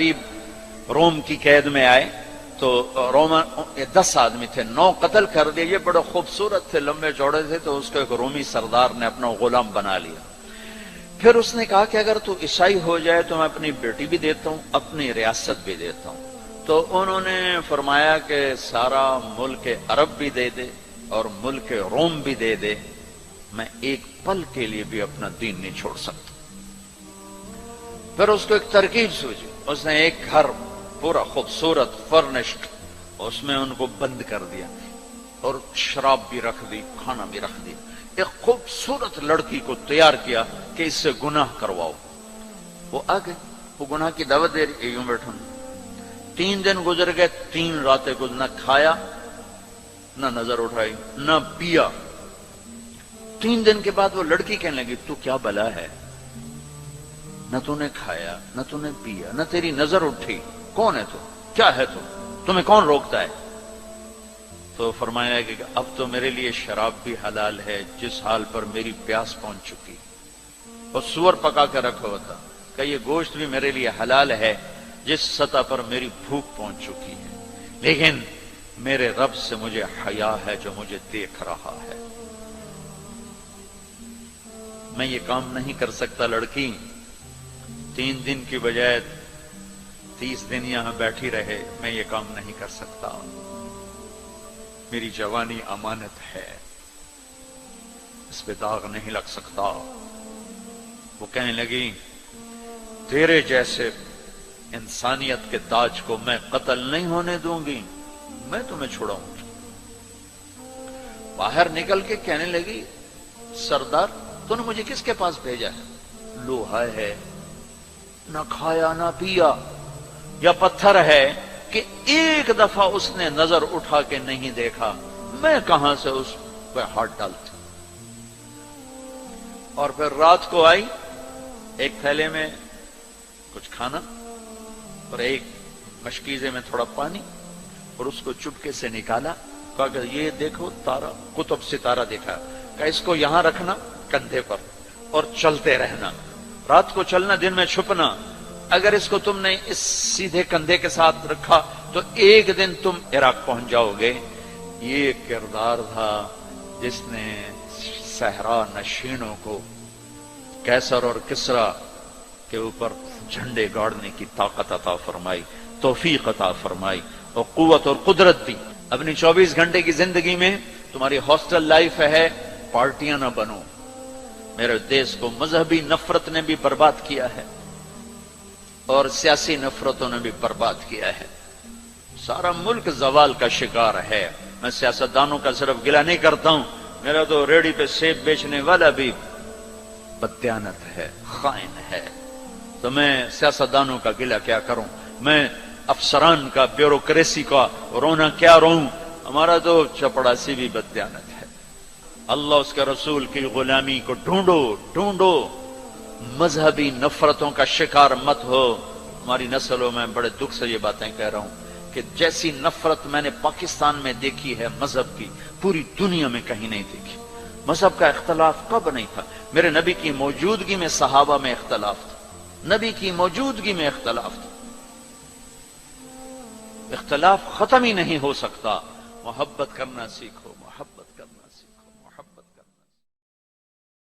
حبیب روم کی قید میں آئے تو رومن 10 آدمی تھے، 9 قتل کر دیے. یہ بڑے خوبصورت تھے، لمبے چوڑے تھے، تو اس کو ایک رومی سردار نے اپنا غلام بنا لیا. پھر اس نے کہا کہ اگر تو عیسائی ہو جائے تو میں اپنی بیٹی بھی دیتا ہوں، اپنی ریاست بھی دیتا ہوں. تو انہوں نے فرمایا کہ سارا ملک عرب بھی دے دے اور ملک روم بھی دے دے، میں ایک پل کے لیے بھی اپنا دین نہیں چھوڑ سکتا. پھر اس کو ایک ترکیب سوچی. اس نے ایک گھر پورا خوبصورت فرنشڈ، اس میں ان کو بند کر دیا اور شراب بھی رکھ دی، کھانا بھی رکھ دیا. ایک خوبصورت لڑکی کو تیار کیا کہ اس سے گناہ کرواؤ. وہ آ گئے، وہ گناہ کی دعوت دے رہی، یوں بیٹھوں. 3 دن گزر گئے، 3 راتیں کچھ نہ کھایا، نہ نظر اٹھائی، نہ پیا. 3 دن کے بعد وہ لڑکی کہنے لگی تو کیا بلا ہے، نہ تو نے کھایا نہ تو نے پیا نہ تیری نظر اٹھی، کون ہے تو، کیا ہے تو، تمہیں کون روکتا ہے؟ تو فرمایا کہ اب تو میرے لیے شراب بھی حلال ہے جس حال پر میری پیاس پہنچ چکی، اور سور پکا کے رکھا ہوا تھا کہ یہ گوشت بھی میرے لیے حلال ہے جس سطح پر میری بھوک پہنچ چکی ہے، لیکن میرے رب سے مجھے حیا ہے جو مجھے دیکھ رہا ہے. میں یہ کام نہیں کر سکتا. لڑکی 3 دن کی بجائے 30 دن یہاں بیٹھی رہے، میں یہ کام نہیں کر سکتا. میری جوانی امانت ہے، اس پہ داغ نہیں لگ سکتا. وہ کہنے لگی تیرے جیسے انسانیت کے تاج کو میں قتل نہیں ہونے دوں گی، میں تمہیں چھڑاؤں گی. باہر نکل کے کہنے لگی سردار تو نے مجھے کس کے پاس بھیجا ہے؟ لوہا ہے، نہ کھایا نہ پیا، یا پتھر ہے کہ ایک دفعہ اس نے نظر اٹھا کے نہیں دیکھا، میں کہاں سے اس پہ ہاتھ ڈالتی. اور پھر رات کو آئی، ایک تھیلے میں کچھ کھانا اور ایک مشکیزے میں تھوڑا پانی، اور اس کو چپکے سے نکالا. کہا کہ یہ دیکھو تارا، قطب ستارہ دیکھا، کہ اس کو یہاں رکھنا کندھے پر اور چلتے رہنا، رات کو چلنا دن میں چھپنا. اگر اس کو تم نے اس سیدھے کندھے کے ساتھ رکھا تو ایک دن تم عراق پہنچ جاؤ گے. یہ کردار تھا جس نے صحرا نشینوں کو کیسر اور کسرا کے اوپر جھنڈے گاڑنے کی طاقت عطا فرمائی، توفیق عطا فرمائی اور قوت اور قدرت دی. اپنی 24 گھنٹے کی زندگی میں تمہاری ہاسٹل لائف ہے، پارٹیاں نہ بنو. میرے دیش کو مذہبی نفرت نے بھی برباد کیا ہے اور سیاسی نفرتوں نے بھی برباد کیا ہے. سارا ملک زوال کا شکار ہے. میں سیاستدانوں کا صرف گلہ نہیں کرتا ہوں، میرا تو ریڑھی پہ سیب بیچنے والا بھی بددیانت ہے، خائن ہے. تو میں سیاستدانوں کا گلہ کیا کروں، میں افسران کا، بیوروکریسی کا رونا کیا روں. ہمارا تو چپڑاسی بھی بددیانت ہے. اللہ اس کے رسول کی غلامی کو ڈھونڈو ڈھونڈو. مذہبی نفرتوں کا شکار مت ہو. ہماری نسلوں میں بڑے دکھ سے یہ باتیں کہہ رہا ہوں کہ جیسی نفرت میں نے پاکستان میں دیکھی ہے مذہب کی، پوری دنیا میں کہیں نہیں دیکھی. مذہب کا اختلاف کب نہیں تھا؟ میرے نبی کی موجودگی میں صحابہ میں اختلاف تھا، نبی کی موجودگی میں اختلاف تھا. اختلاف ختم ہی نہیں ہو سکتا. محبت کرنا سیکھو.